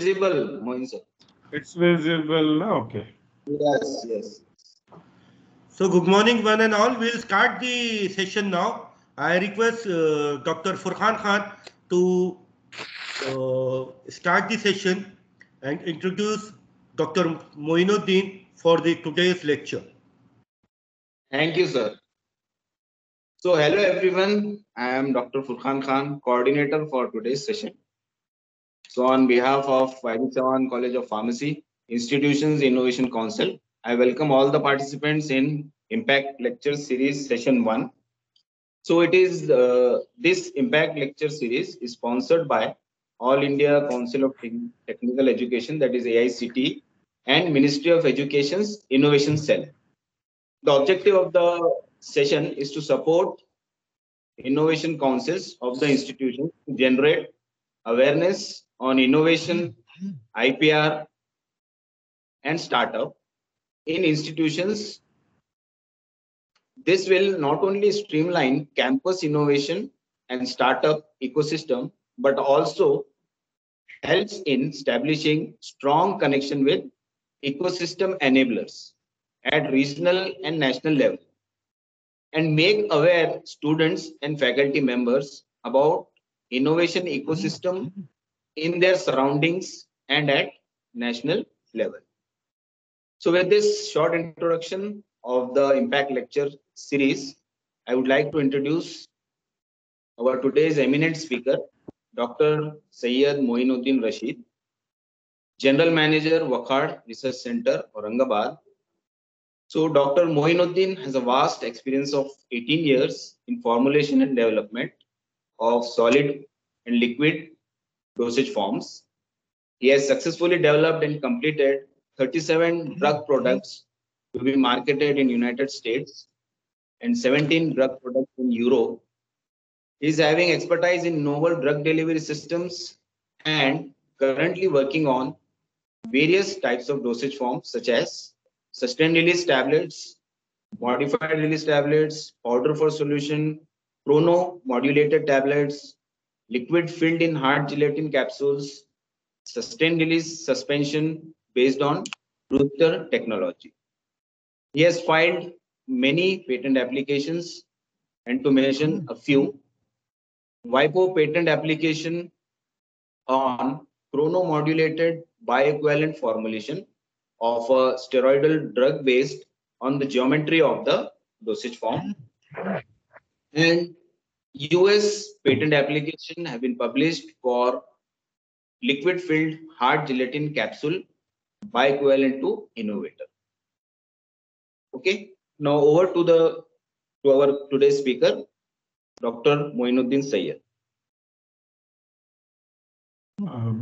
visible, Mohin sir. It's visible. Okay. Yes, yes. So good morning one and all. We'll start the session now. I request Dr. Furqan Khan to start the session and introduce Dr. Moinuddin for the today's lecture. Thank you, sir. So, hello everyone. I am Dr. Furqan Khan, coordinator for today's session. So, on behalf of YB Chavan College of Pharmacy, Institutions Innovation Council, I welcome all the participants in Impact Lecture Series Session 1. So, it is this Impact Lecture Series is sponsored by All India Council of Technical Education, that is AICT, and Ministry of Education's Innovation Cell. The objective of the session is to support innovation councils of the institution to generate awareness on innovation, IPR, and startup in institutions. This will not only streamline campus innovation and startup ecosystem, but also helps in establishing strong connection with ecosystem enablers at regional and national level, and make aware students and faculty members about innovation ecosystem in their surroundings and at national level. So with this short introduction of the Impact Lecture series, I would like to introduce our today's eminent speaker, Dr. Syed Moinuddin Rashid, General Manager, Wockhardt Research Center, Aurangabad. So Dr. Moinuddin has a vast experience of 18 years in formulation and development of solid and liquid dosage forms. He has successfully developed and completed 37 drug products to be marketed in United States and 17 drug products in Europe. He is having expertise in novel drug delivery systems and currently working on various types of dosage forms such as sustained release tablets, modified release tablets, powder for solution, chrono-modulated tablets, liquid filled in hard gelatin capsules, sustained release suspension based on Brewster technology. He has filed many patent applications, and to mention a few, WIPO patent application on chronomodulated bioequivalent formulation of a steroidal drug based on the geometry of the dosage form, and US patent application have been published for liquid filled hard gelatin capsule bioequivalent to innovator. Okay, now over to our today's speaker, Dr. Moinuddin Syed.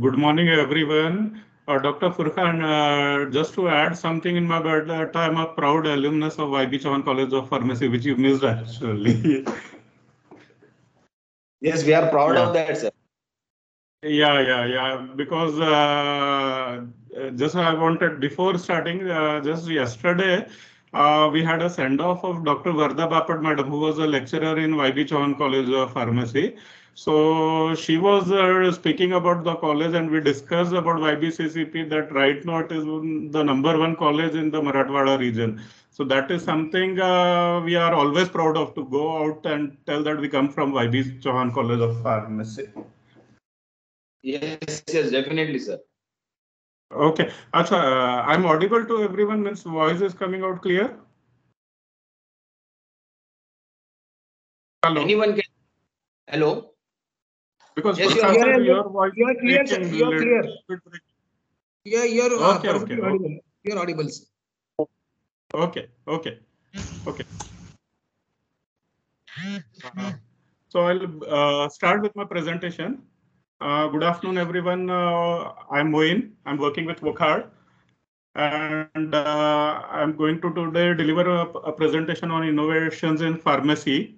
Good morning, everyone. Dr. Furqan, just to add something in my biodata, I'm a proud alumnus of YB Chavan College of Pharmacy, which you missed actually. Yes, we are proud of that, sir. Yeah. Because just I wanted before starting, just yesterday, we had a send-off of Dr. Varda Bapad Madam, who was a lecturer in YB Chavan College of Pharmacy. So she was speaking about the college, and we discussed about YBCCP that right now it is the #1 college in the Marathwada region. So that is something we are always proud of, to go out and tell that we come from YB Chavan College of Pharmacy. Yes, definitely, sir. Okay. Achha, I'm audible to everyone, means voice is coming out clear? Hello? Anyone can. Hello? Because yes, your voice you are clear, sir. You are clear. Yeah, you're okay. audible. You're audible, sir. Okay. So I'll start with my presentation. Good afternoon, everyone. I'm Moin. I'm working with Wockhardt, and I'm going to today deliver a presentation on innovations in pharmacy.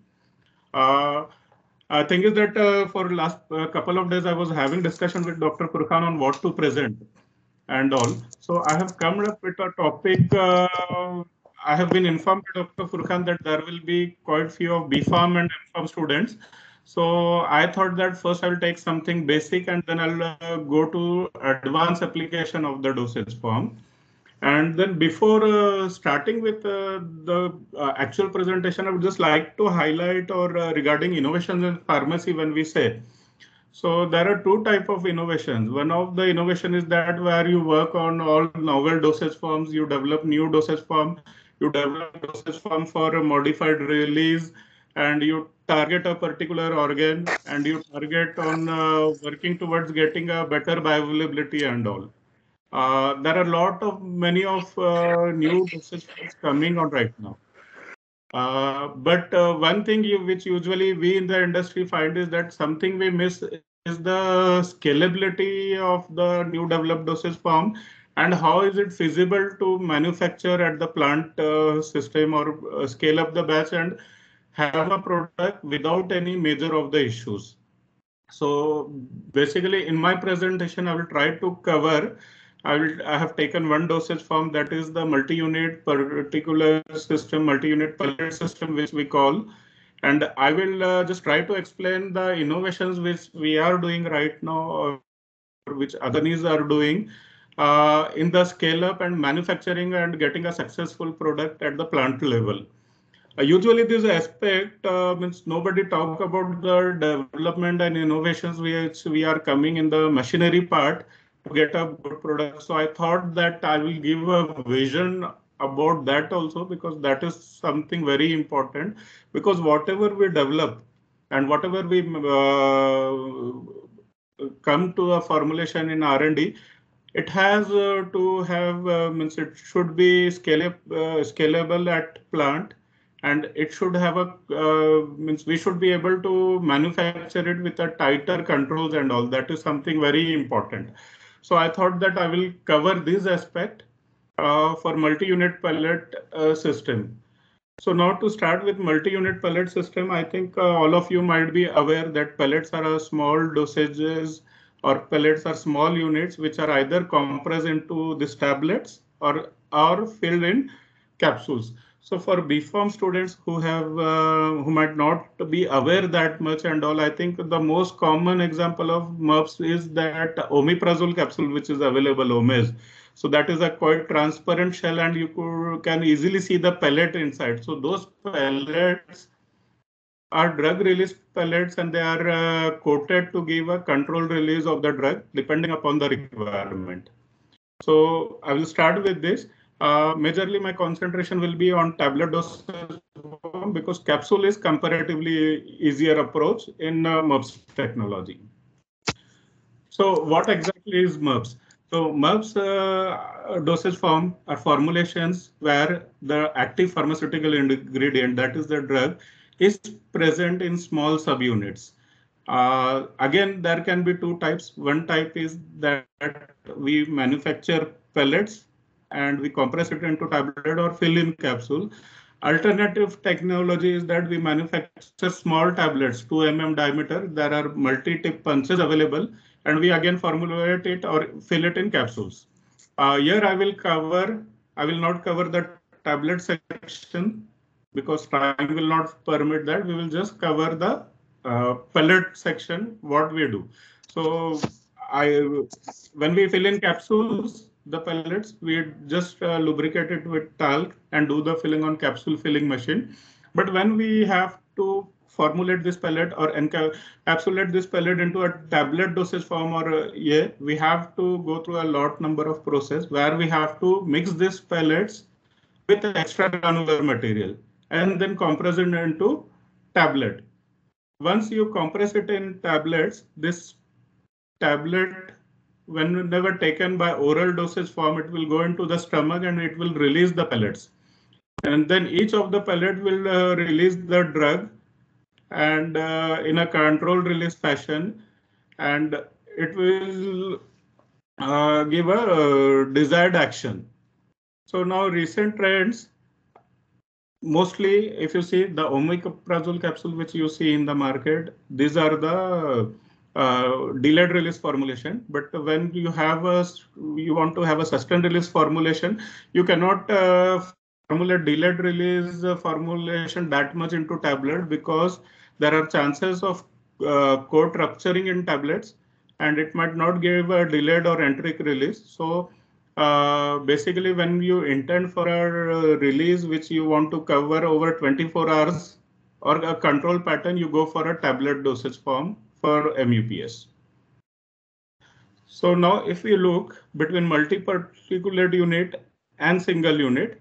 I think is that for last couple of days I was having discussion with Dr. Furqan on what to present and all. So I have come up with a topic. I have been informed by Dr. Furqan that there will be quite few of BPharm and MPharm students. So I thought that first I'll take something basic and then I'll go to advanced application of the dosage form. And then before starting with the actual presentation, I would just like to highlight or regarding innovations in pharmacy when we say. So there are two types of innovations. One of the innovation is that where you work on all novel dosage forms, you develop new dosage form, you develop dosage form for a modified release, and you target a particular organ, and you target on working towards getting a better bioavailability and all. There are a lot of many of new dosage forms coming on right now. But one thing which usually we in the industry find is that something we miss is the scalability of the new developed dosage form, and how is it feasible to manufacture at the plant system or scale up the batch and have a product without any major of the issues. So basically in my presentation, I will try to cover, I have taken one dosage form, that is the multi-unit particular system, multi-unit pellet system, which we call. And I will just try to explain the innovations which we are doing right now, or which other companies are doing in the scale up and manufacturing and getting a successful product at the plant level. Usually this aspect means nobody talk about the development and innovations which we are coming in the machinery part to get a good product. So I thought that I will give a vision about that also, because that is something very important, because whatever we develop and whatever we come to a formulation in R&D, it has to have means it should be scalable at plant, and it should have a means we should be able to manufacture it with a tighter controls and all. That is something very important. So I thought that I will cover this aspect for multi-unit pellet system. So now to start with multi-unit pellet system, I think all of you might be aware that pellets are a small dosages, or pellets are small units which are either compressed into these tablets or are filled in capsules. So for B.Pharm students who have who might not be aware that much and all, I think the most common example of MUPS is that omeprazole capsule, which is available, Omes. So that is a quite transparent shell, and you can easily see the pellet inside. So those pellets are drug release pellets, and they are coated to give a controlled release of the drug depending upon the requirement. So I will start with this. Majorly my concentration will be on tablet dosage form, because capsule is comparatively easier approach in MUPS technology. So what exactly is MUPS? So MUPS dosage form are formulations where the active pharmaceutical ingredient, that is the drug, is present in small subunits. Again, there can be two types. One type is that we manufacture pellets and we compress it into tablet or fill in capsule. Alternative technology is that we manufacture small tablets, 2 mm diameter. There are multi-tip punches available, and we again formulate it or fill it in capsules. Here I will not cover the tablet section because time will not permit that. We will just cover the pellet section, what we do. So when we fill in capsules, the pellets, we just lubricate it with talc and do the filling on capsule filling machine. But when we have to formulate this pellet or encapsulate this pellet into a tablet dosage form, or we have to go through a lot number of process where we have to mix these pellets with extra granular material and then compress it into tablet. Once you compress it in tablets, this tablet, whenever taken by oral dosage form, it will go into the stomach and it will release the pellets. And then each of the pellet will release the drug, and in a controlled release fashion, and it will give a desired action. So now recent trends, mostly if you see the omeprazole capsule which you see in the market, these are the delayed release formulation. But when you want to have a sustained release formulation, you cannot formulate delayed release formulation that much into tablet, because there are chances of coat rupturing in tablets, and it might not give a delayed or enteric release. So basically, when you intend for a release which you want to cover over 24 hours or a control pattern, you go for a tablet dosage form for MUPS. So now if we look between multi-particulate unit and single unit,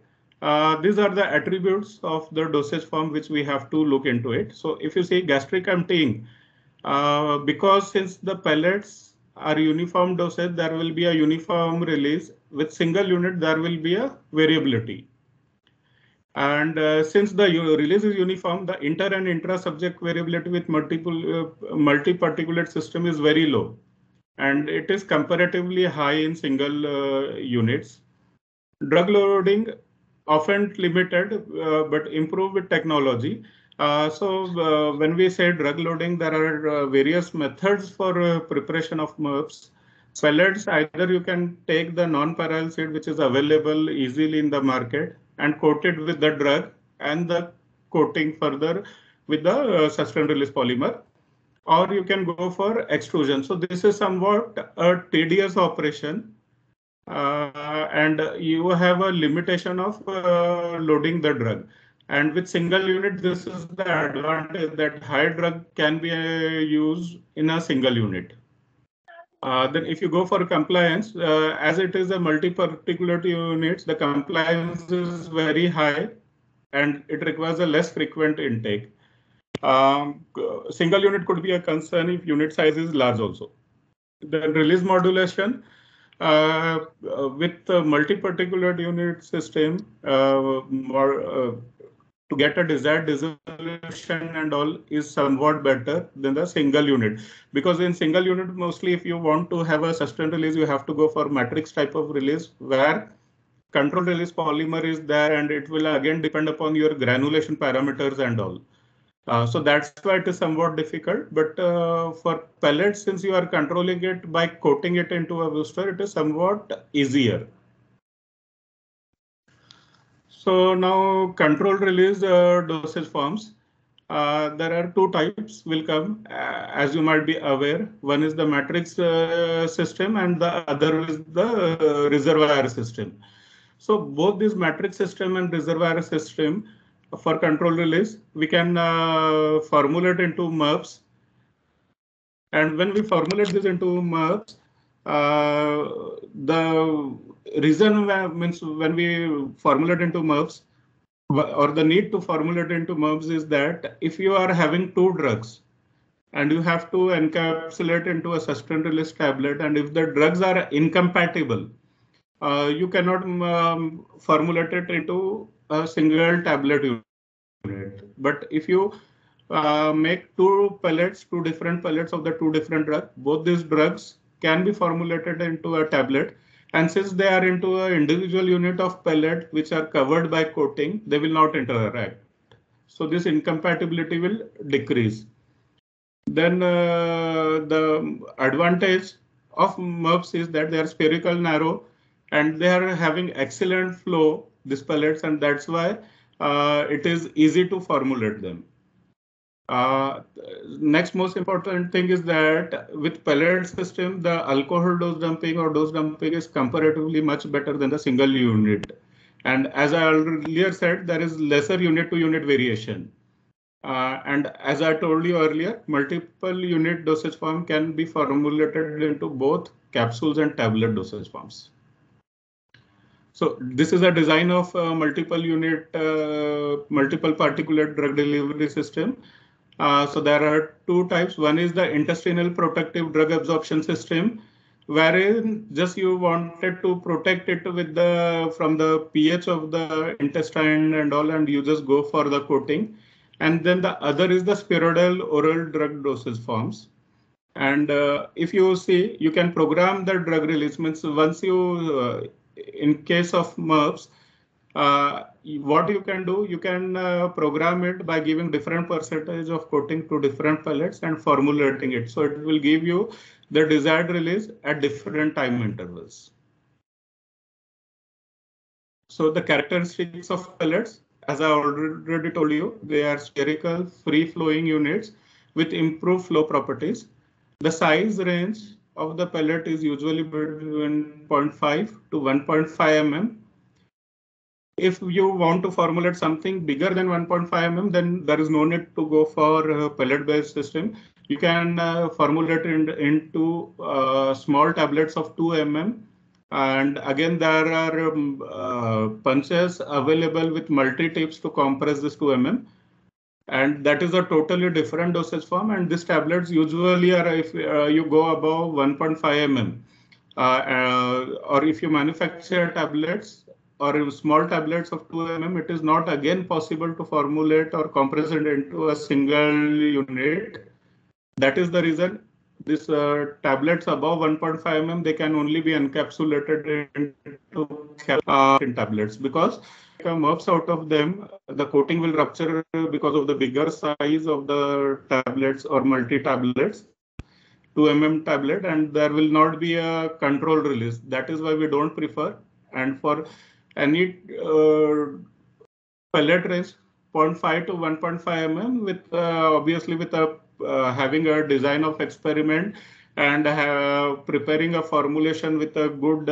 these are the attributes of the dosage form which we have to look into it. So if you see gastric emptying, because since the pellets are uniform dosage, there will be a uniform release. With single unit, there will be a variability. And since the release is uniform, the inter and intra-subject variability with multi-particulate system is very low. And it is comparatively high in single units. Drug loading often limited, but improved with technology. So when we say drug loading, there are various methods for preparation of MUPS. Pellets, either you can take the non-paral seed, which is available easily in the market, and coat it with the drug and the coating further with the sustained release polymer, or you can go for extrusion. So this is somewhat a tedious operation, and you have a limitation of loading the drug. And with single unit, this is the advantage that high drug can be used in a single unit. Then if you go for compliance, as it is a multi-particulate units, the compliance is very high and it requires a less frequent intake. Single unit could be a concern if unit size is large also. Then release modulation with the multi-particulate unit system, to get a desired dissolution and all is somewhat better than the single unit, because in single unit, mostly if you want to have a sustained release, you have to go for matrix type of release where control release polymer is there, and it will again depend upon your granulation parameters and all. So that's why it is somewhat difficult. But for pellets, since you are controlling it by coating it into a booster, it is somewhat easier. So now control release dosage forms. There are two types will come, as you might be aware. One is the matrix system and the other is the reservoir system. So both this matrix system and reservoir system for control release, we can formulate into MUPS. And when we formulate this into MUPS, the reason means when we formulate into MUPS, or the need to formulate into MUPS is that if you are having two drugs and you have to encapsulate into a sustained release tablet, and if the drugs are incompatible, you cannot formulate it into a single tablet unit. But if you make two different pellets of the two different drugs, both these drugs can be formulated into a tablet. And since they are into an individual unit of pellet which are covered by coating, they will not interact. So this incompatibility will decrease. Then the advantage of MUPS is that they are spherical narrow and they are having excellent flow, these pellets, and that's why it is easy to formulate them. Next most important thing is that with pellet system, the alcohol dose dumping or dose dumping is comparatively much better than the single unit. And as I earlier said, there is lesser unit to unit variation. And as I told you earlier, multiple unit dosage form can be formulated into both capsules and tablet dosage forms. So this is a design of multiple particulate drug delivery system. So there are two types. One is the intestinal protective drug absorption system, wherein just you wanted to protect it with from the pH of the intestine and all, and you just go for the coating. And then the other is the spheroidal oral drug dosage forms. And if you see, you can program the drug release. Means once you, in case of MUPS, what you can do, you can program it by giving different percentage of coating to different pellets and formulating it. So it will give you the desired release at different time intervals. So the characteristics of pellets, as I already told you, they are spherical, free-flowing units, with improved flow properties. The size range of the pellet is usually between 0.5 to 1.5 mm. If you want to formulate something bigger than 1.5 mm, then there is no need to go for a pellet-based system. You can formulate into small tablets of 2 mm. And again, there are punches available with multi-tips to compress this 2 mm. And that is a totally different dosage form. And these tablets usually are if you go above 1.5 mm. Or if you manufacture tablets or small tablets of 2 mm, it is not again possible to formulate or compress it into a single unit. That is the reason these tablets above 1.5 mm, they can only be encapsulated into in tablets, because MUFs out of them, the coating will rupture because of the bigger size of the tablets or multi-tablets, 2 mm tablet, and there will not be a control release. That is why we don't prefer. And for any pellet range 0.5 to 1.5 mm with obviously with a having a design of experiment and preparing a formulation with a good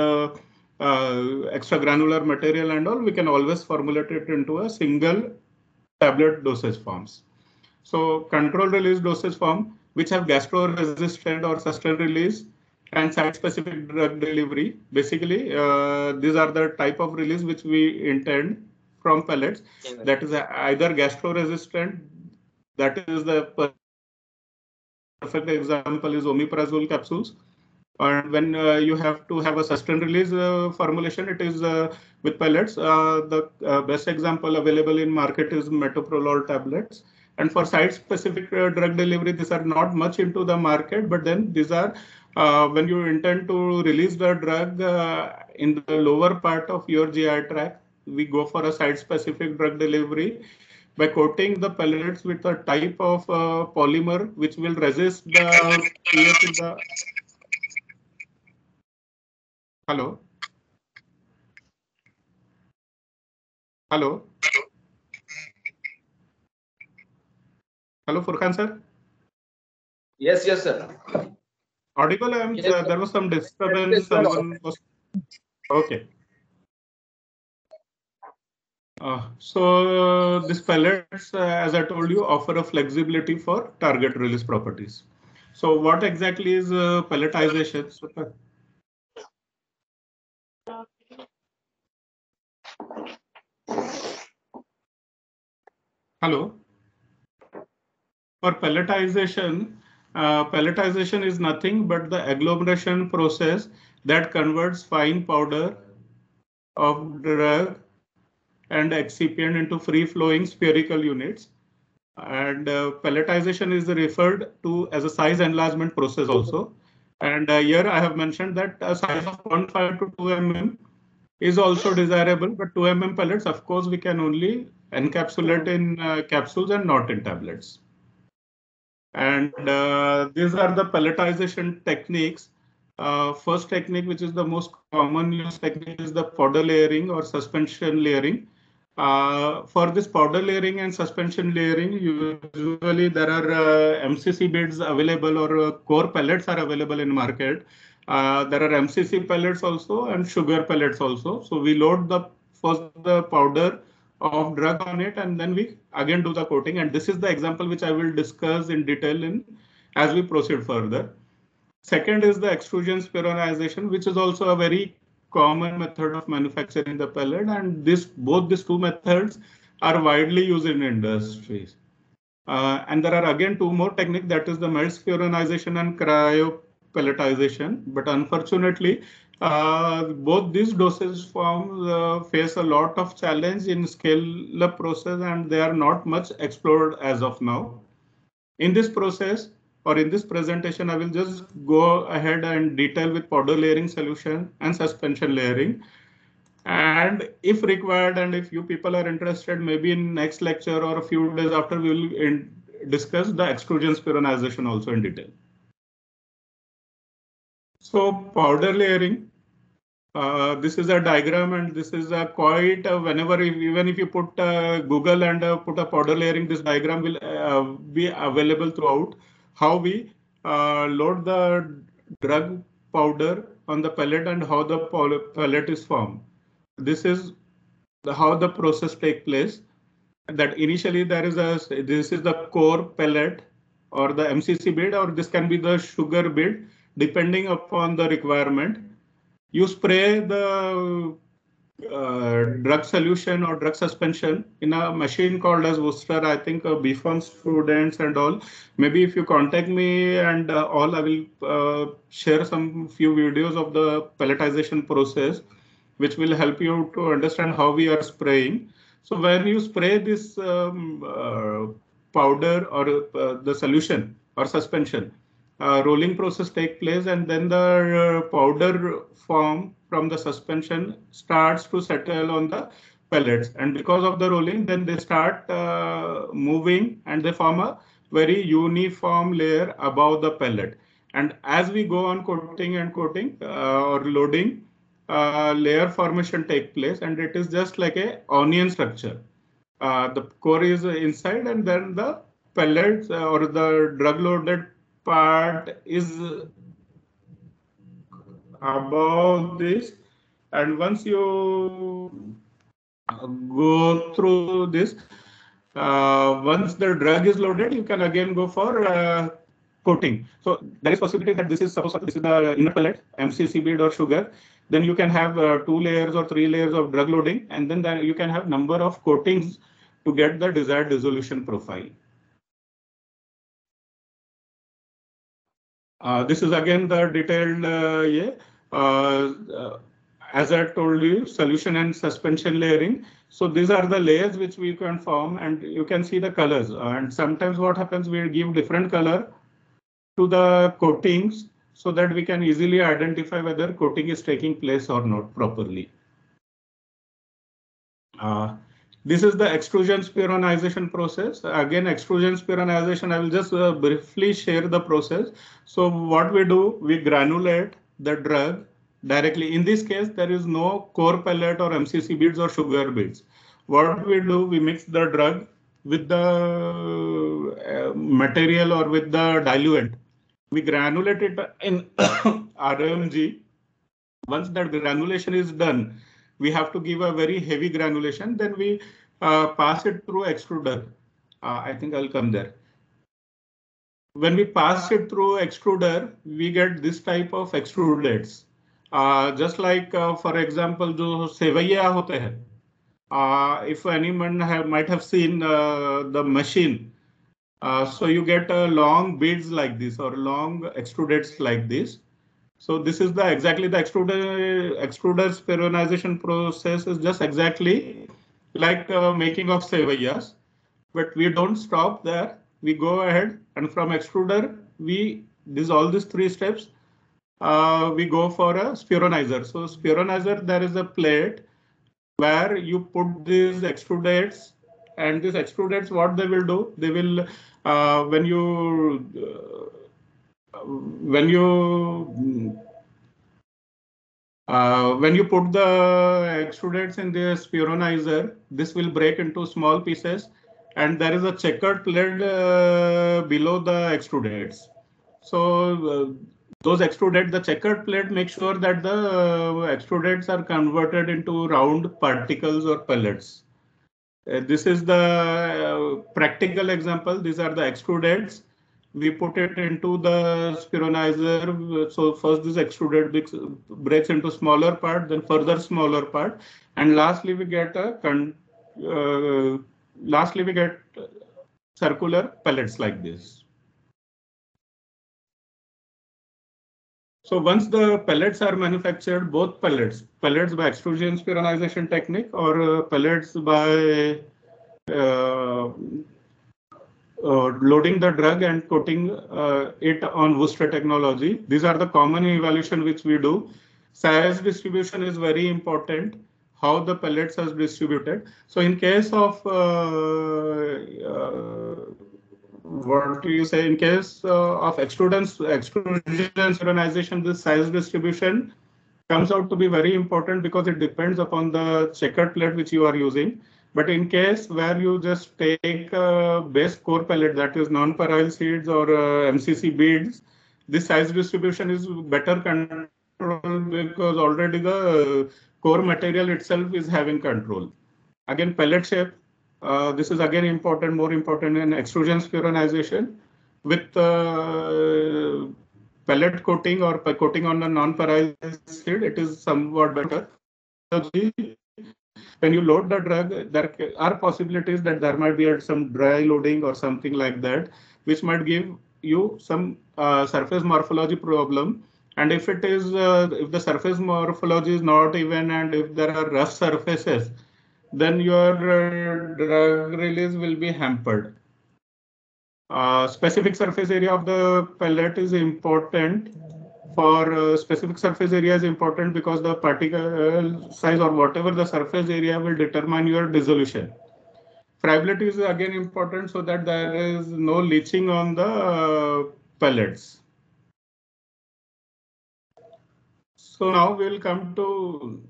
extra granular material and all, we can always formulate it into a single tablet dosage forms. So control release dosage form, which have gastro-resistant or sustained release and site-specific drug delivery. Basically, these are the type of release which we intend from pellets. That is either gastro-resistant, that is the perfect example is omeprazole capsules. And when you have to have a sustained release formulation, it is with pellets. The best example available in market is metoprolol tablets. And for site-specific drug delivery, these are not much into the market, but then these are when you intend to release the drug in the lower part of your GI tract, we go for a site-specific drug delivery by coating the pellets with a type of polymer which will resist the pH in the. Hello. Hello. Hello, Furkan sir. Yes, yes, sir. Audible? Yes, there was some disturbance. Yes, Someone was. Okay. So these pellets, as I told you, offer a flexibility for target release properties. So what exactly is pelletization? Hello. For pelletization, pelletization is nothing but the agglomeration process that converts fine powder of drug and excipient into free-flowing spherical units. And pelletization is referred to as a size enlargement process also. And here I have mentioned that a size of 0.5 to 2 mm is also desirable, but 2 mm pellets, of course, we can only encapsulate in capsules and not in tablets. And these are the pelletization techniques. First technique, which is the most common used technique, is the powder layering or suspension layering. For this powder layering and suspension layering, usually there are MCC beads available or core pellets are available in market. There are MCC pellets also and sugar pellets also. So we load the powder of drug on it, and then we again do the coating. And this is the example which I will discuss in detail as we proceed further. Second is the extrusion spheronization, which is also a very common method of manufacturing the pellet, and both these two methods are widely used in industries. And there are again two more techniques, that is the melt spheronization and cryopelletization. But unfortunately, both these dosage forms face a lot of challenge in scale-up process, and they are not much explored as of now. In this process, or in this presentation, I will just go ahead and detail with powder layering solution and suspension layering. And if required, and if you people are interested, maybe in next lecture or a few days after, we will discuss the extrusion spheronization also in detail. So powder layering. This is a diagram, and this is a quite whenever even if you put Google and put a powder layering, this diagram will be available throughout. How we load the drug powder on the pellet and how the pellet is formed. This is how the process take place. That initially this is the core pellet or the MCC bead, or this can be the sugar bead depending upon the requirement. You spray the drug solution or drug suspension in a machine called as Worcester. I think BPharm students and all. Maybe if you contact me and all, I will share some few videos of the pelletization process, which will help you to understand how we are spraying. So when you spray this powder or the solution or suspension, rolling process take place, and then the powder form from the suspension starts to settle on the pellets, and because of the rolling, then they start moving and they form a very uniform layer above the pellet. And as we go on coating and coating or loading, layer formation take place, and it is just like a onion structure. The core is inside, and then the pellets or the drug loaded part is above this. And once you go through this, once the drug is loaded, you can again go for coating. So there is possibility that this is the inner pellet, MCC bead or sugar. Then you can have 2 layers or 3 layers of drug loading, and then you can have number of coatings to get the desired dissolution profile. This is again the detailed as I told you, solution and suspension layering. So these are the layers which we can form, and you can see the colors. And sometimes what happens, we give different color to the coatings so that we can easily identify whether coating is taking place or not properly. This is the extrusion spheronization process. Again, extrusion spheronization, I will just briefly share the process. So what we do, we granulate the drug directly. In this case, there is no core pellet or MCC beads or sugar beads. What we do, we mix the drug with the material or with the diluent. We granulate it in RMG. Once that granulation is done, we have to give a very heavy granulation. Then we pass it through extruder. I think I'll come there. When we pass it through extruder, we get this type of extrudates. Just like, for example, जो सेवैया होते हैं. If anyone might have seen the machine, so you get long beads like this or long extrudates like this. So this is exactly the extruder spheronization process is just exactly like making of sevaiyas, but we don't stop there. We go ahead, and from extruder, all these 3 steps, we go for a spheronizer. So spheronizer, there is a plate where you put these extrudates, and these extrudates, what they will do, they will when you put the extrudates in the spheronizer, this will break into small pieces, and there is a checkered plate below the extrudates. So those extrudates, the checkered plate, make sure that the extrudates are converted into round particles or pellets. This is the practical example. These are the extrudates. We put it into the spheronizer. So first this extruded breaks into smaller part, then further smaller part, and lastly we get circular pellets like this. So once the pellets are manufactured, both pellets by extrusion spheronization technique or pellets by loading the drug and coating it on Worcester technology. These are the common evaluation which we do. Size distribution is very important. How the pellets are distributed. So in case of what do you say? In case of extrusion spheronization, this size distribution comes out to be very important because it depends upon the checkered pellet which you are using. But in case where you just take a base core pellet, that is non-parallel seeds or MCC beads, this size distribution is better control because already the core material itself is having control. Again, pellet shape, this is again important, more important in extrusion spheronization with pellet coating or coating on a non-parallel seed, it is somewhat better. When you load the drug, there are possibilities that there might be some dry loading or something like that, which might give you some surface morphology problem. And if it is, if the surface morphology is not even, and if there are rough surfaces, then your drug release will be hampered. Specific surface area of the pellet is important. For specific surface area is important because the particle size or whatever the surface area will determine your dissolution. Friability is again important so that there is no leaching on the pellets. So now we'll come to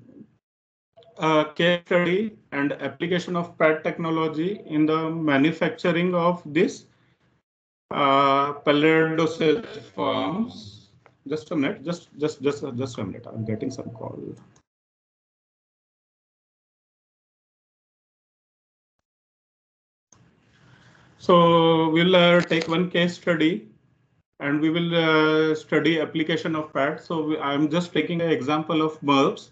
case study and application of PAT technology in the manufacturing of this pellet dosage forms. Just a minute, just a minute. I'm getting some call. So we'll take one case study and we will study application of PAT. So I'm just taking an example of MURPS.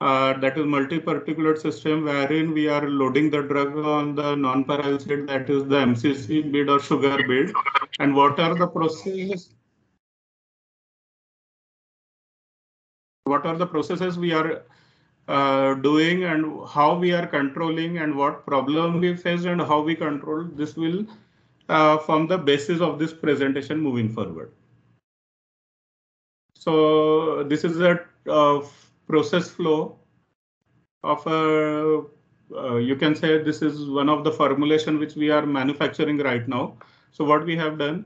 That is multi-particulate system wherein we are loading the drug on the non-parallel seed, that is the MCC bead or sugar bead. And what are the processes? What are the processes we are doing and how we are controlling and what problem we face and how we control? This will form the basis of this presentation moving forward. So this is a process flow of a, you can say this is one of the formulation which we are manufacturing right now. So what we have done,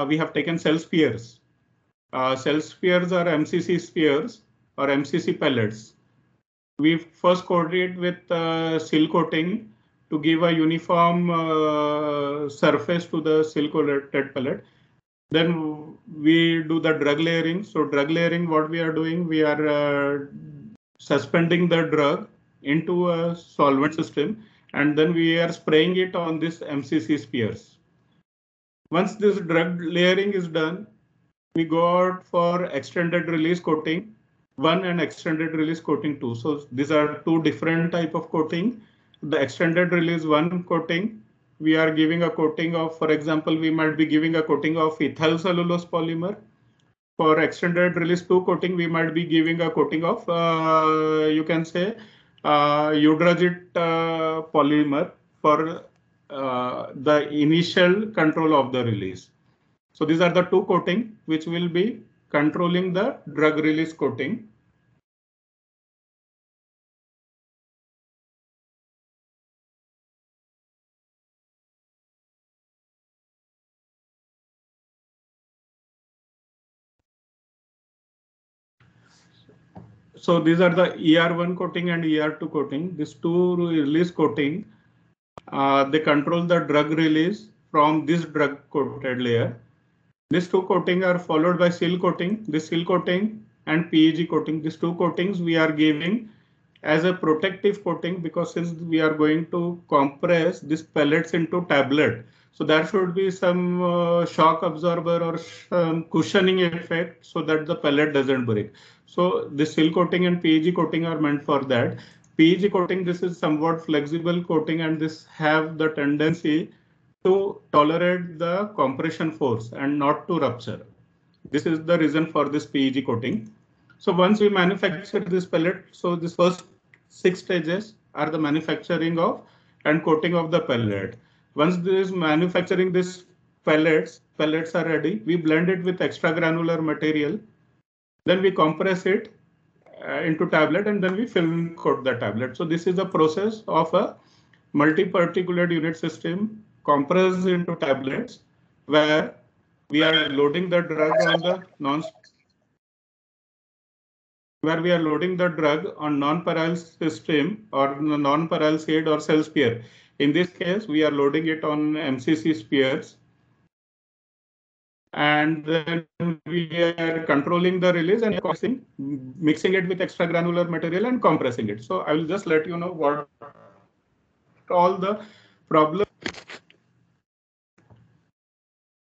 we have taken cell spheres. Cell spheres are MCC spheres or MCC pellets. We first coat it with seal coating to give a uniform surface to the seal coated pellet. Then we do the drug layering. So drug layering, what we are doing, we are suspending the drug into a solvent system, and then we are spraying it on this MCC spheres. Once this drug layering is done, we go out for extended release coating 1 and extended release coating 2. So these are two different type of coating. The extended release 1 coating, we are giving a coating of, for example, we might be giving a coating of ethyl cellulose polymer. For extended release 2 coating, we might be giving a coating of, you can say, Udrazit polymer for the initial control of the release. So these are the two coating which will be controlling the drug release coating. So these are the ER1 coating and ER2 coating. These two release coating, they control the drug release from this drug coated layer. These two coating are followed by seal coating. This seal coating and PEG coating. These two coatings we are giving as a protective coating because since we are going to compress these pellets into tablet. So there should be some shock absorber or some cushioning effect so that the pellet doesn't break. So the seal coating and PEG coating are meant for that. PEG coating, this is somewhat flexible coating and this have the tendency to tolerate the compression force and not to rupture. This is the reason for this PEG coating. So once we manufacture this pellet, so this first 6 stages are the manufacturing of and coating of the pellet. Once this manufacturing this pellets are ready, we blend it with extra granular material. Then we compress it into tablet and then we film coat the tablet. So this is the process of a multi-particulate unit system compressed into tablets where we are loading the drug on the where we are loading the drug on non-paral system or non-paral seed or cell sphere. In this case, we are loading it on MCC spheres. And then we are controlling the release and mixing it with extragranular material and compressing it. So I will just let you know what all the problems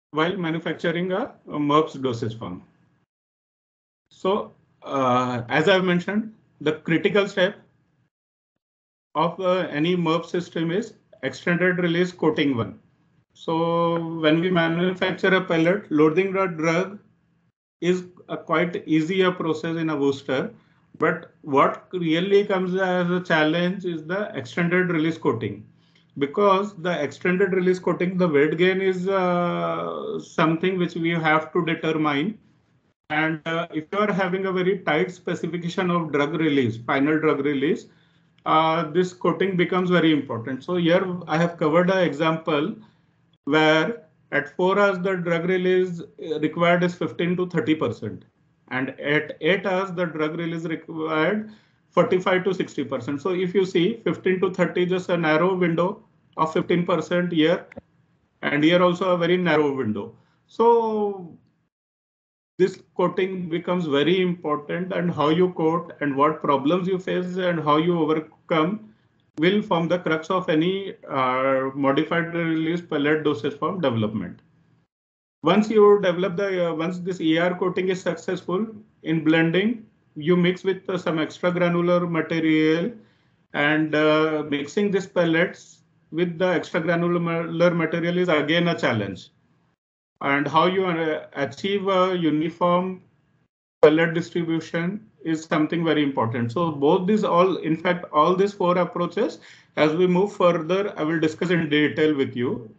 while manufacturing a MERPS dosage form. So as I've mentioned, the critical step of any MERP system is extended release coating 1. So when we manufacture a pellet, loading the drug is a quite easier process in a booster. But what really comes as a challenge is the extended release coating. Because the extended release coating, the weight gain is something which we have to determine. And if you are having a very tight specification of drug release, final drug release, this coating becomes very important. So here I have covered an example where at 4 hours the drug release required is 15 to 30%, and at 8 hours the drug release required 45 to 60%. So if you see 15 to 30, just a narrow window of 15% here, and here also a very narrow window. So this coating becomes very important, and how you coat and what problems you face and how you overcome will form the crux of any modified release pellet dosage form development. Once you develop the, once this ER coating is successful in blending, you mix with some extra granular material, and mixing these pellets with the extra granular material is again a challenge. And how you achieve a uniform pellet distribution is something very important. So both these in fact, all these 4 approaches, as we move further, I will discuss in detail with you.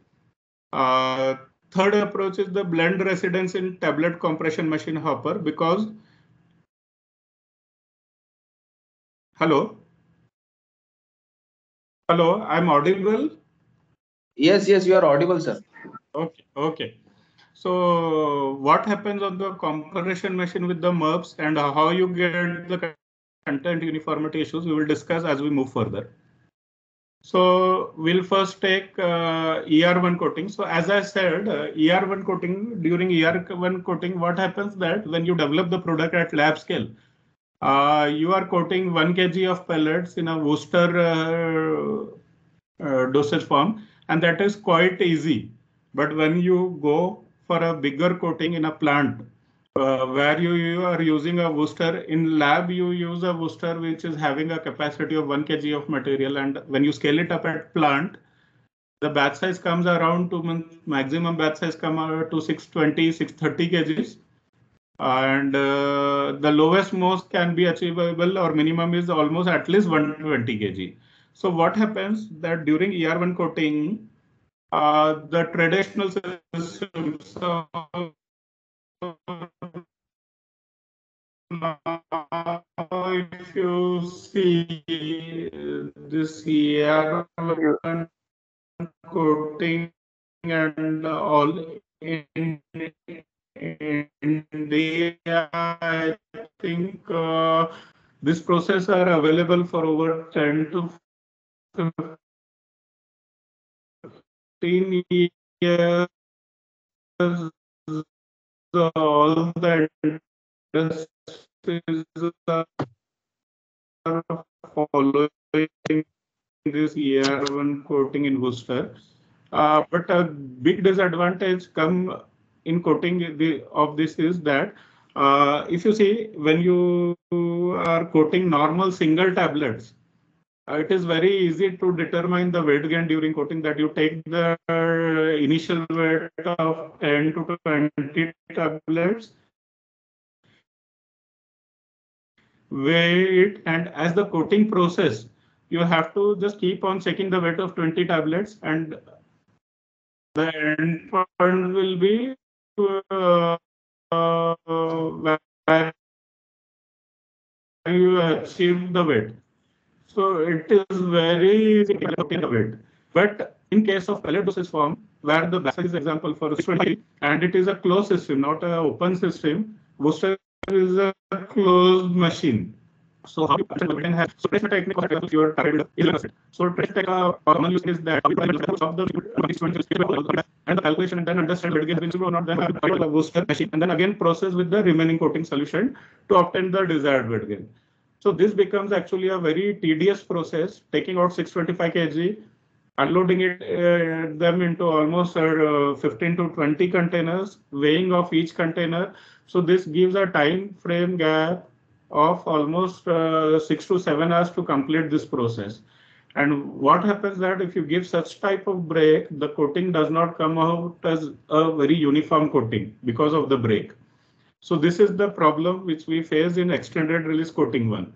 Third approach is the blend residence in tablet compression machine hopper, because hello, I'm audible? Yes, you are audible, sir. Okay. So what happens on the compression machine with the MERPs and how you get the content uniformity issues, we will discuss as we move further. So we'll first take ER1 coating. So as I said, ER1 coating, during ER1 coating, what happens that when you develop the product at lab scale, you are coating 1 kg of pellets in a booster dosage form, and that is quite easy. But when you go for a bigger coating in a plant, where you are using a booster, in lab you use a booster which is having a capacity of 1 kg of material, and when you scale it up at plant, the batch size comes around to maximum batch size come out to 620, 630 kgs. And the lowest most can be achievable or minimum is almost at least 120 kg. So what happens that during ER1 coating, the traditional systems if you see this ER1 coating and all in India, I think this process are available for over 10 to 15 years. All the industries are following this ER1 coating in booster. But a big disadvantage come in coating of this is that if you see, when you are coating normal single tablets, it is very easy to determine the weight gain during coating, that you take the initial weight of 10 to 20 tablets, weigh it, and as the coating process, you have to just keep on checking the weight of 20 tablets, and the end point will be where you achieve the weight. So it is very difficult to the weight. But in case of pellet dosage form, where the batch size is example for 20, and it is a closed system, not an open system, booster is a closed machine. So how you has so pressure technique of your target is so pressure technique common use is that of the and the calculation and then understand whether it or not, then the booster machine and then again process with the remaining coating solution to obtain the desired weight gain. So this becomes actually a very tedious process, taking out 625 kg, unloading it them into almost 15 to 20 containers, weighing of each container. So this gives a time frame gap of almost 6 to 7 hours to complete this process. And what happens that if you give such type of break, the coating does not come out as a very uniform coating because of the break. So this is the problem which we face in extended release coating one.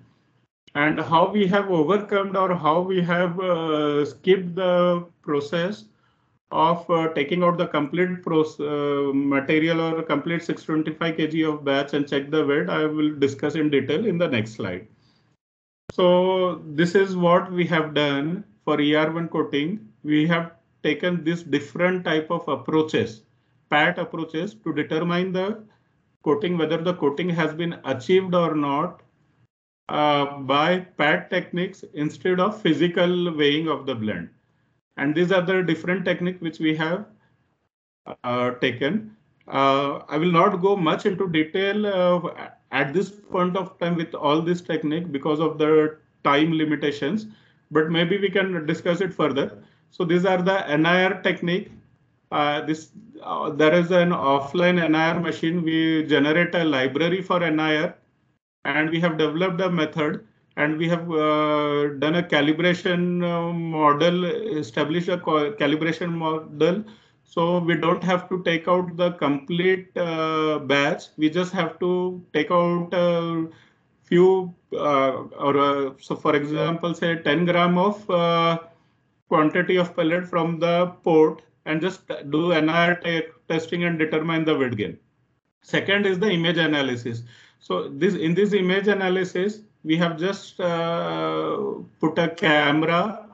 And how we have overcome or how we have skipped the process of taking out the complete material or complete 625 kg of batch and check the weight, I will discuss in detail in the next slide. So this is what we have done for ER1 coating. We have taken this different type of approaches, PAT approaches, to determine the coating, whether the coating has been achieved or not by PAT techniques instead of physical weighing of the blend. And these are the different techniques which we have taken. I will not go much into detail at this point of time with all this technique because of the time limitations, but maybe we can discuss it further. So these are the NIR technique. There is an offline NIR machine. We generate a library for NIR and we have developed a method and we have done a calibration model, established a calibration model. So we don't have to take out the complete batch. We just have to take out a few so for example, say 10 gram of quantity of pellet from the port and just do NIR testing and determine the weight gain. Second is the image analysis. So in this image analysis, we have just put a camera,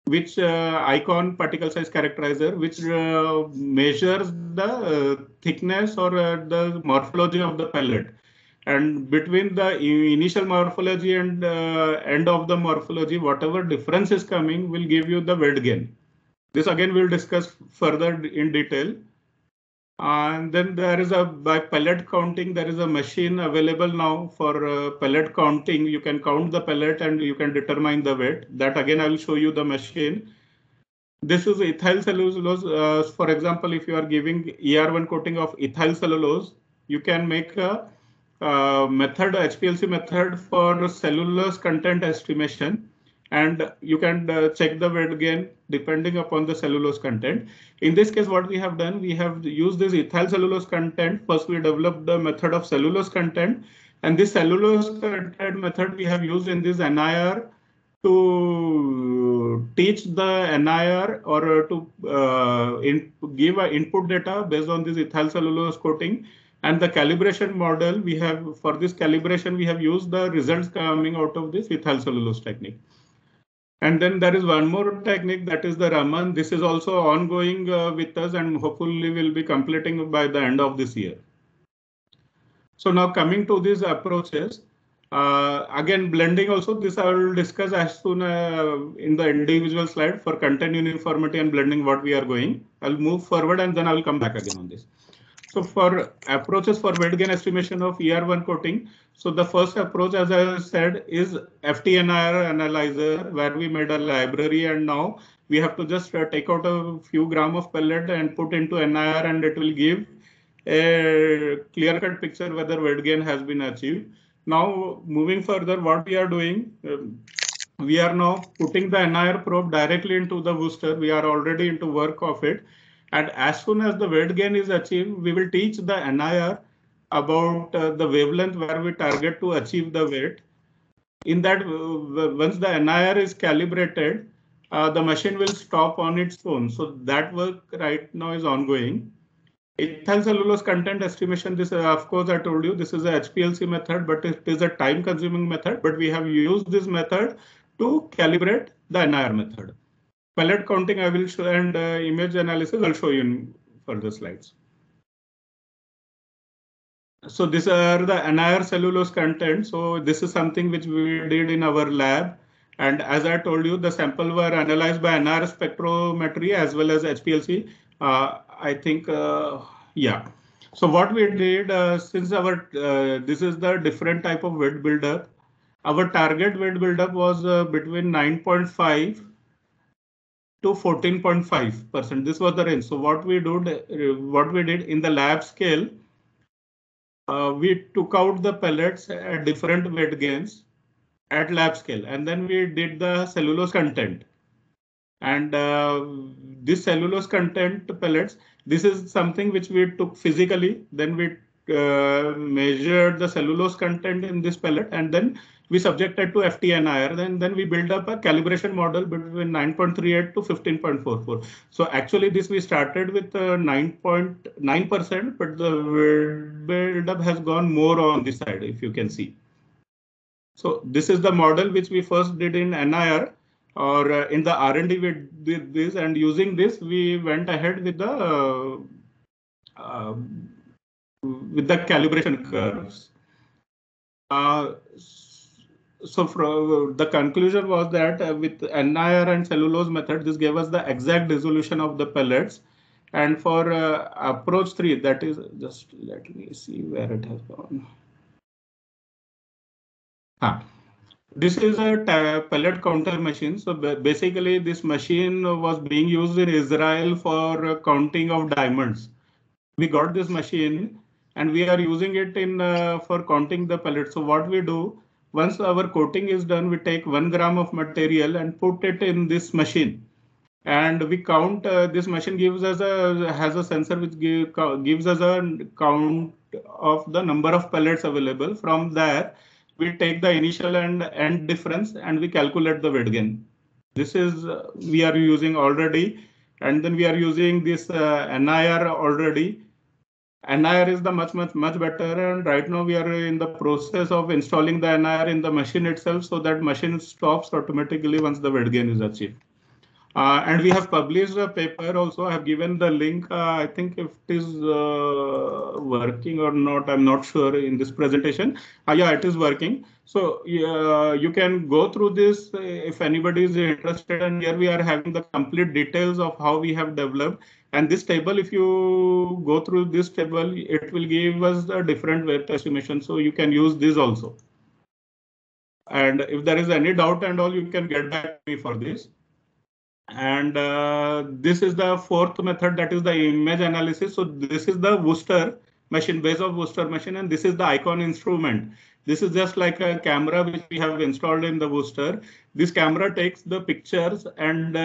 which icon particle size characterizer, which measures the thickness or the morphology of the pellet. And between the initial morphology and end of the morphology, whatever difference is coming will give you the weight gain. This again we'll discuss further in detail. And then there is by pellet counting, there is a machine available now for pellet counting. You can count the pellet and you can determine the weight. That again, I will show you the machine. This is ethyl cellulose. For example, if you are giving ER1 coating of ethyl cellulose, you can make a method, HPLC method for cellulose content estimation. And you can check the weight gain depending upon the cellulose content. In this case, what we have done, we have used this ethyl cellulose content. First, we developed the method of cellulose content, and this cellulose content method we have used in this NIR to teach the NIR or to give input data based on this ethyl cellulose coating. And the calibration model we have, for this calibration, we have used the results coming out of this ethyl cellulose technique. And then there is one more technique, that is the Raman. This is also ongoing with us and hopefully will be completing by the end of this year. So now coming to these approaches, again blending also, this I will discuss as soon in the individual slide for content uniformity and blending what we are going. I'll move forward and then I will come back again on this. So for approaches for weight gain estimation of ER1 coating, so the first approach, as I said, is FTNIR analyzer, where we made a library and now we have to just take out a few gram of pellet and put into NIR and it will give a clear-cut picture whether weight gain has been achieved. Now moving further, what we are doing, we are now putting the NIR probe directly into the booster. We are already into work of it. And as soon as the weight gain is achieved, we will teach the NIR about the wavelength where we target to achieve the weight. In that, once the NIR is calibrated, the machine will stop on its own. So that work right now is ongoing. Ethyl cellulose content estimation, this of course I told you this is a HPLC method, but it is a time consuming method, but we have used this method to calibrate the NIR method. Pellet counting I will show, and image analysis I'll show you in further slides. So these are the NIR cellulose content. So this is something which we did in our lab. And as I told you, the sample were analyzed by NIR spectrometry as well as HPLC. I think, yeah. So what we did, since our this is the different type of wet buildup, our target wet buildup was between 9.5 to 14.5%. This was the range. So what we did in the lab scale, we took out the pellets at different weight gains at lab scale, and then we did the cellulose content. And this cellulose content pellets, this is something which we took physically. Then we measured the cellulose content in this pellet, and then we subjected to FTNIR. Then we built up a calibration model between 9.38 to 15.44. So actually, this we started with 9.9%, but the buildup has gone more on this side, if you can see. So this is the model which we first did in NIR, or in the R&D we did this, and using this we went ahead with the calibration curves. So the conclusion was that with NIR and cellulose method, this gave us the exact dissolution of the pellets. And for approach 3, that is, just let me see where it has gone. This is a pellet counter machine. So basically, this machine was being used in Israel for counting of diamonds. We got this machine and we are using it in for counting the pellets. So what we do, once our coating is done, we take 1 gram of material and put it in this machine, and we count. This machine gives us has a sensor which gives us a count of the number of pellets available. From there, we take the initial and end difference and we calculate the weight gain. This is we are using already, and then we are using this NIR already. NIR is the much better, and right now we are in the process of installing the NIR in the machine itself, so that machine stops automatically once the weight gain is achieved. And we have published a paper also. I have given the link. I think if it is working or not, I'm not sure in this presentation. Yeah, it is working. So you can go through this if anybody is interested. And here we are having the complete details of how we have developed. And this table, if you go through this table, it will give us a different weight estimation. So you can use this also. And if there is any doubt and all, you can get back to me for this. And this is the fourth method, that is the image analysis. So this is the Wooster machine, base of Wooster machine, and this is the Icon instrument. This is just like a camera which we have installed in the Wooster. This camera takes the pictures and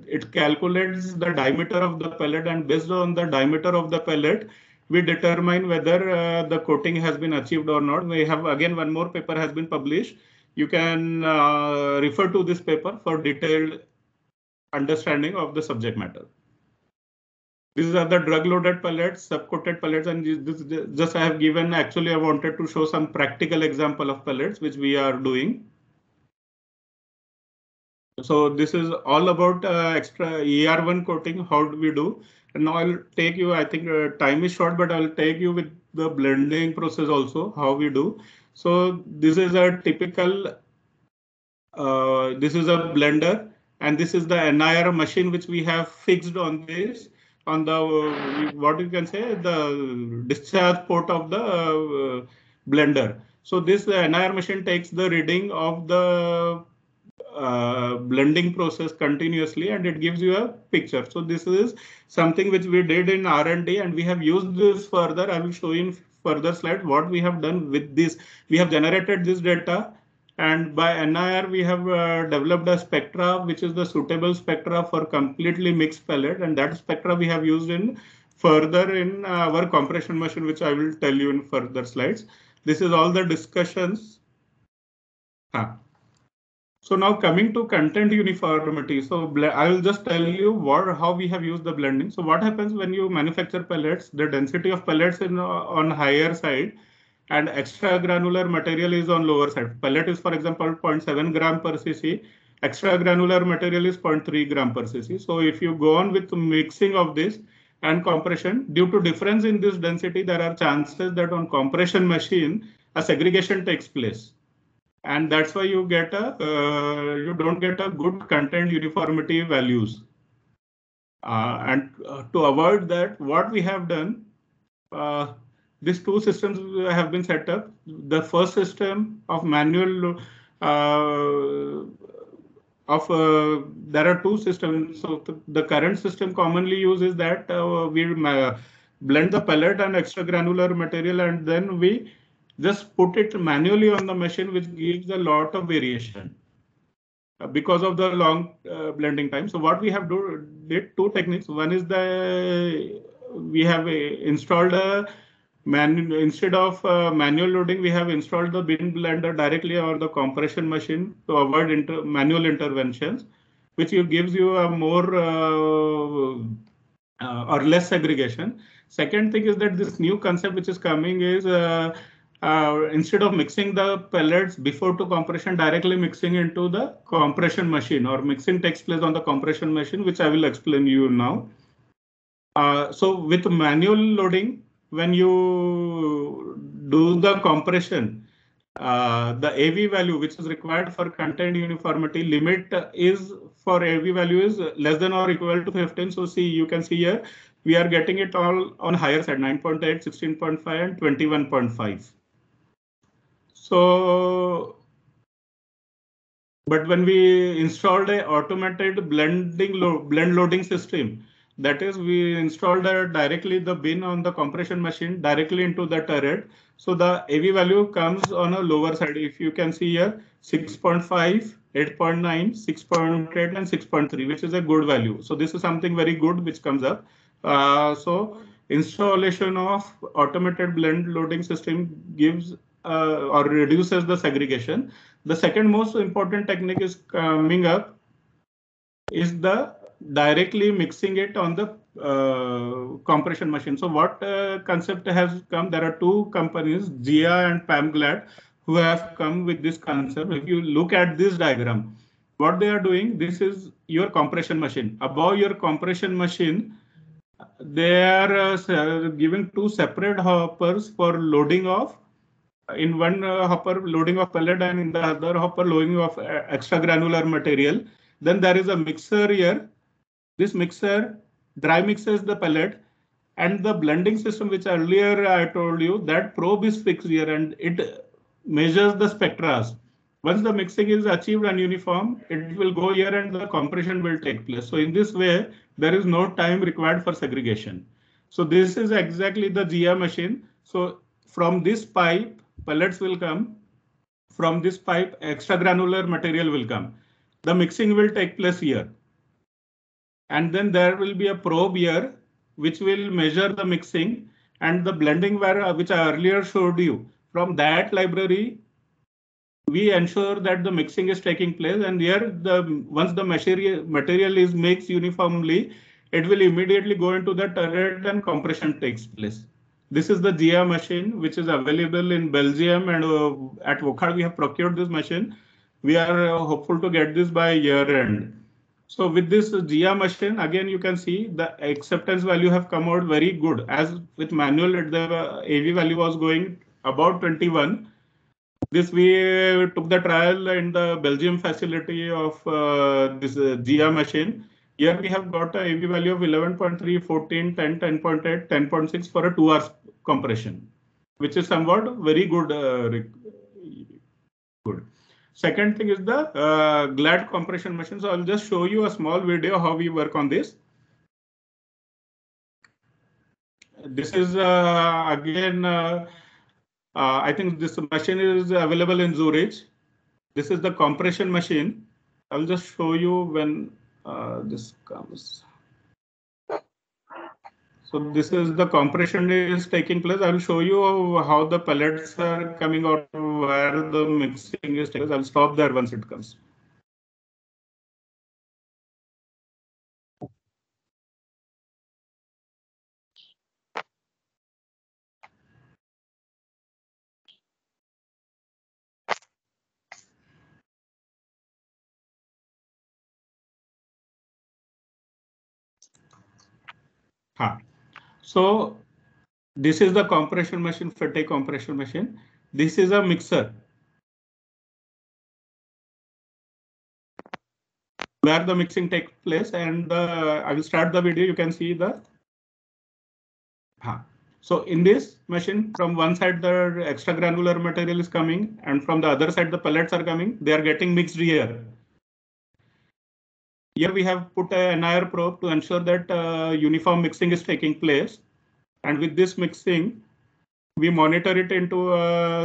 it calculates the diameter of the pellet, and based on the diameter of the pellet, we determine whether the coating has been achieved or not. We have again one more paper has been published. You can refer to this paper for detailed understanding of the subject matter. These are the drug-loaded pellets, subcoated pellets, and this just I have given. Actually, I wanted to show some practical example of pellets which we are doing. So this is all about extra ER1 coating. How do we do? And now I'll take you. I think time is short, but I'll take you with the blending process also. How we do. So this is a typical. This is a blender. And this is the NIR machine which we have fixed on this, on the what you can say, the discharge port of the blender. So this NIR machine takes the reading of the blending process continuously, and it gives you a picture. So this is something which we did in R&D, and we have used this further. I will show you in further slide what we have done with this. We have generated this data. And by NIR, we have developed a spectra, which is the suitable spectra for completely mixed pellet. And that spectra we have used in further in our compression machine, which I will tell you in further slides. This is all the discussions. So now coming to content uniformity. So I will just tell you how we have used the blending. So what happens when you manufacture pellets, the density of pellets is on higher side, and extra granular material is on lower side. Pellet is, for example, 0.7 gram per cc. Extra granular material is 0.3 gram per cc. So if you go on with mixing of this, and compression. Due to difference in this density, there are chances that on compression machine, a segregation takes place. And that's why you get you don't get a good content uniformity values. And to avoid that, what we have done, these two systems have been set up. The first system of manual there are two systems. So the current system commonly used is that we blend the pellet and extra granular material, and then we just put it manually on the machine, which gives a lot of variation because of the long blending time. So what we have did two techniques. One is we have installed a instead of manual loading, we have installed the bin blender directly on the compression machine to avoid manual interventions, which gives you a more or less segregation. Second thing is that this new concept which is coming is instead of mixing the pellets before to compression, directly mixing into the compression machine, or mixing takes place on the compression machine, which I will explain you now. So with manual loading, when you do the compression, the AV value which is required for content uniformity limit is for AV value is less than or equal to 15. So see, you can see here, we are getting it all on higher side, 9.8, 16.5 and 21.5. So, but when we installed a automated blend loading system, that is, we installed directly the bin on the compression machine directly into the turret. So the AV value comes on a lower side. If you can see here, 6.5, 8.9, 6.8 and 6.3, which is a good value. So this is something very good which comes up. So installation of automated blend loading system gives or reduces the segregation. The second most important technique is coming up is the directly mixing it on the compression machine. So what concept has come? There are two companies, Gia and PAMGLAD, who have come with this concept. If you look at this diagram, what they are doing, this is your compression machine. Above your compression machine, they are giving two separate hoppers for loading of. In one hopper loading of pellet and in the other hopper loading of extra granular material. Then there is a mixer here. This mixer dry mixes the pellet, and the blending system which earlier I told you, that probe is fixed here and it measures the spectra. Once the mixing is achieved and uniform, it will go here and the compression will take place. So in this way, there is no time required for segregation. So this is exactly the GIA machine. So from this pipe, pellets will come. From this pipe, extra granular material will come. The mixing will take place here. And then there will be a probe here, which will measure the mixing and the blending which I earlier showed you. From that library, we ensure that the mixing is taking place, and here once the material is mixed uniformly, it will immediately go into the turret and compression takes place. This is the GIA machine, which is available in Belgium, and at Wokhard we have procured this machine. We are hopeful to get this by year end. So with this GIA machine, again you can see the acceptance value have come out very good. As with manual, the AV value was going about 21. This we took the trial in the Belgium facility of this GIA machine. Here we have got a AV value of 11.3, 14, 10, 10.8, 10.6 for a 2 hours compression, which is somewhat very good. Good. Second thing is the GLAD compression machine. So I'll just show you a small video how we work on this. This is again. I think this machine is available in Zurich. This is the compression machine. I'll just show you when this comes. So this is the compression is taking place. I will show you how the pellets are coming out, where the mixing is taking place. I'll stop there once it comes. So this is the compression machine, Fette compression machine. This is a mixer where the mixing takes place, and I will start the video. You can see the. So in this machine, from one side the extra granular material is coming, and from the other side the pellets are coming. They are getting mixed here. Here we have put a NIR probe to ensure that uniform mixing is taking place. And with this mixing, we monitor it into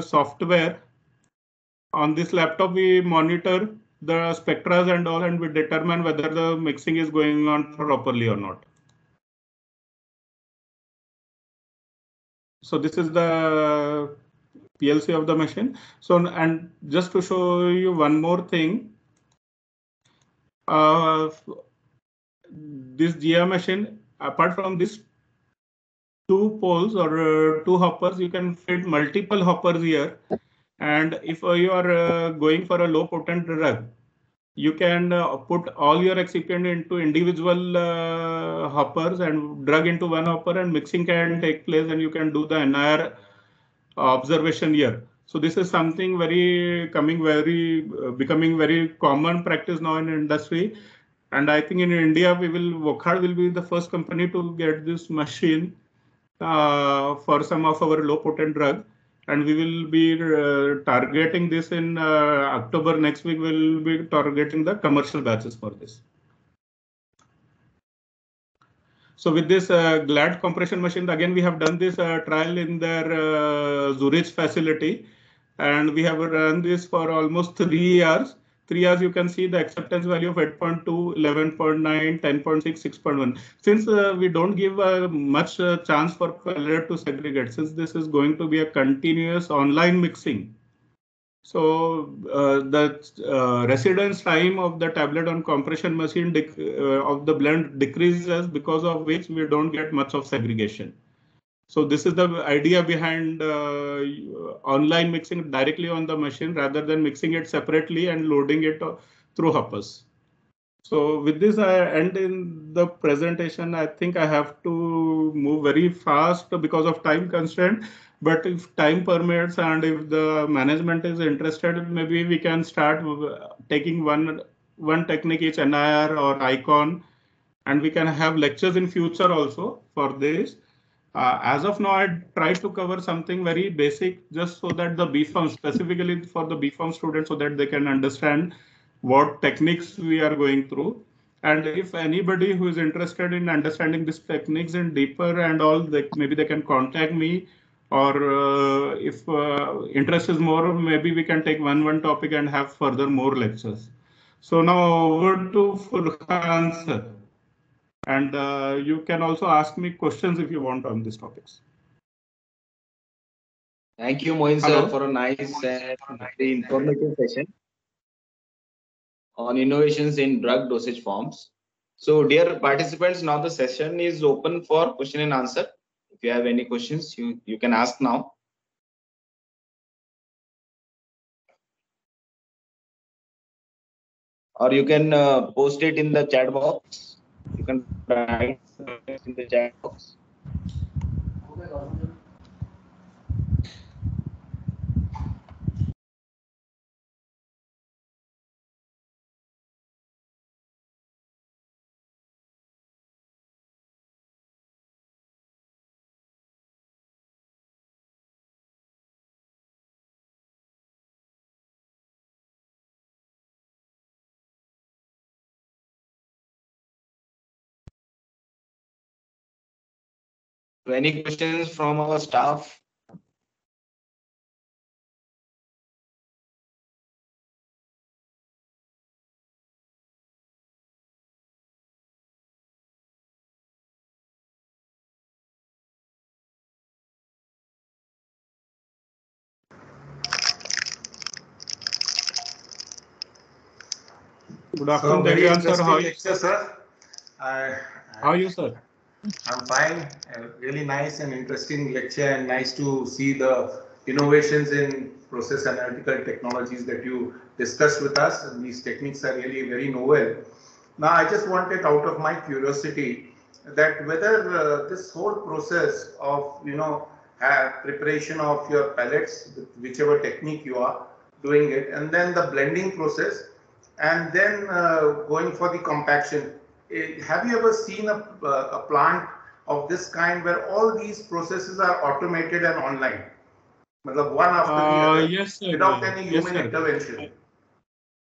software. On this laptop, we monitor the spectra and all, and we determine whether the mixing is going on properly or not. So this is the PLC of the machine. So, and just to show you one more thing, this GIA machine, apart from this 2 poles or 2 hoppers, you can fit multiple hoppers here. And if you are going for a low potent drug, you can put all your excipient into individual hoppers and drug into one hopper, and mixing can take place, and you can do the NIR observation here. So this is something becoming very common practice now in industry. And I think in India, Wockhardt will be the first company to get this machine for some of our low potent drug. And we will be targeting this in October next week. We'll be targeting the commercial batches for this. So with this GLAD compression machine, again, we have done this trial in their Zurich facility. And we have run this for almost 3 years. 3 years, you can see the acceptance value of 8.2, 11.9, 10.6, 6.1. Since we don't give much chance for pellet to segregate, since this is going to be a continuous online mixing. So the residence time of the tablet on compression machine of the blend decreases, because of which we don't get much of segregation. So this is the idea behind online mixing directly on the machine rather than mixing it separately and loading it through hoppers. So with this, I end in the presentation. I think I have to move very fast because of time constraint. But if time permits and if the management is interested, maybe we can start taking one technique each, NIR or ICON, and we can have lectures in future also for this. As of now, I try to cover something very basic, just so that the BPharm, specifically for the BPharm students, so that they can understand what techniques we are going through. And if anybody who is interested in understanding these techniques in deeper and all, maybe they can contact me. Or if interest is more, maybe we can take one topic and have further more lectures. So now over to Furqan sir. And you can also ask me questions if you want on these topics. Thank you, Moin sir, for a nice and very informative session on innovations in drug dosage forms. So dear participants, now the session is open for question and answer. If you have any questions, you can ask now. Or you can post it in the chat box. You can write in the chat box. So any questions from our staff? Good afternoon, Devian sir. How are you, sir? How are you, sir? I'm fine. Really nice and interesting lecture, and nice to see the innovations in process analytical technologies that you discussed with us. And these techniques are really very novel. Now, I just wanted, out of my curiosity, that whether this whole process of, preparation of your pellets, whichever technique you are doing it, and then the blending process, and then going for the compaction. Have you ever seen a plant of this kind where all these processes are automated and online? One after the other, yes, sir. without any Yes, human sir. intervention.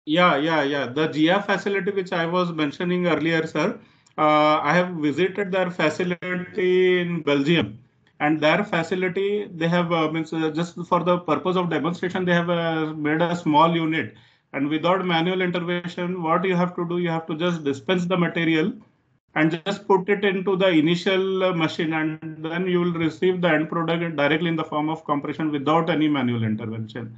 Yeah. The GIA facility which I was mentioning earlier, sir, I have visited their facility in Belgium, and their facility they have just for the purpose of demonstration they have made a small unit, and without manual intervention, what you have to do, you have to just dispense the material and just put it into the initial machine, and then you will receive the end product directly in the form of compression without any manual intervention.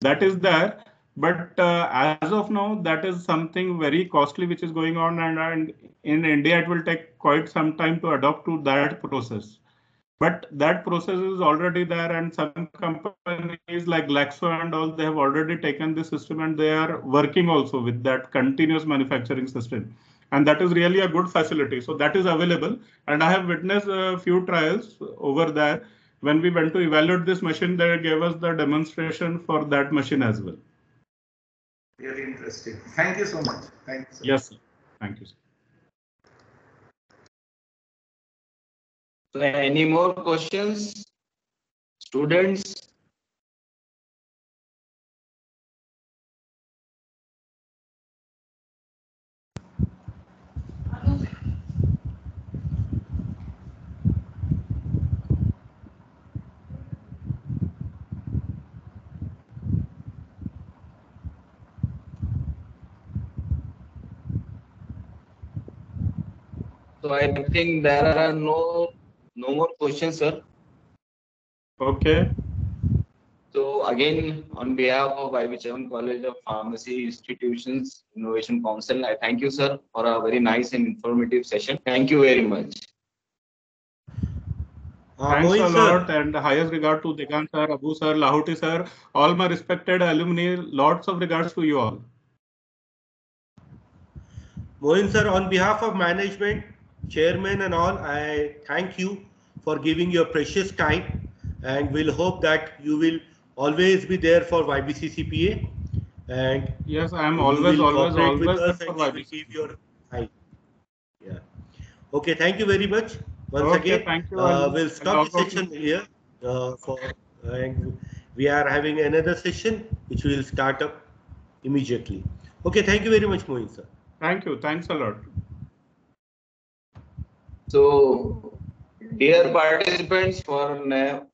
That is there, but as of now, that is something very costly which is going on, and in India it will take quite some time to adopt to that process. But that process is already there, and some companies like Glaxo and all, they have already taken this system and they are working also with that continuous manufacturing system. And that is really a good facility. So that is available. And I have witnessed a few trials over there. When we went to evaluate this machine, they gave us the demonstration for that machine as well. Really interesting. Thank you so much. Thank you, sir. Yes, sir. Thank you, sir. So any more questions, students? So I think there are no more questions, sir. Okay. So again, on behalf of IB7 College of Pharmacy Institutions Innovation Council, I thank you, sir, for a very nice and informative session. Thank you very much. Thanks a lot, and highest regard to Digant sir, Abu sir, Lahoti sir, all my respected alumni. Lots of regards to you all. Mohin sir, on behalf of management, chairman and all, I thank you for giving your precious time, and we'll hope that you will always be there for YBC CPA. And yes, I am always with us there and for we will YBC. give your time. Yeah. Okay, thank you very much. Once Okay, again, thank you. we'll stop the session here and we are having another session which will start up immediately. Okay, thank you very much, Mohin sir. Thank you. Thanks a lot. So, dear participants, for now,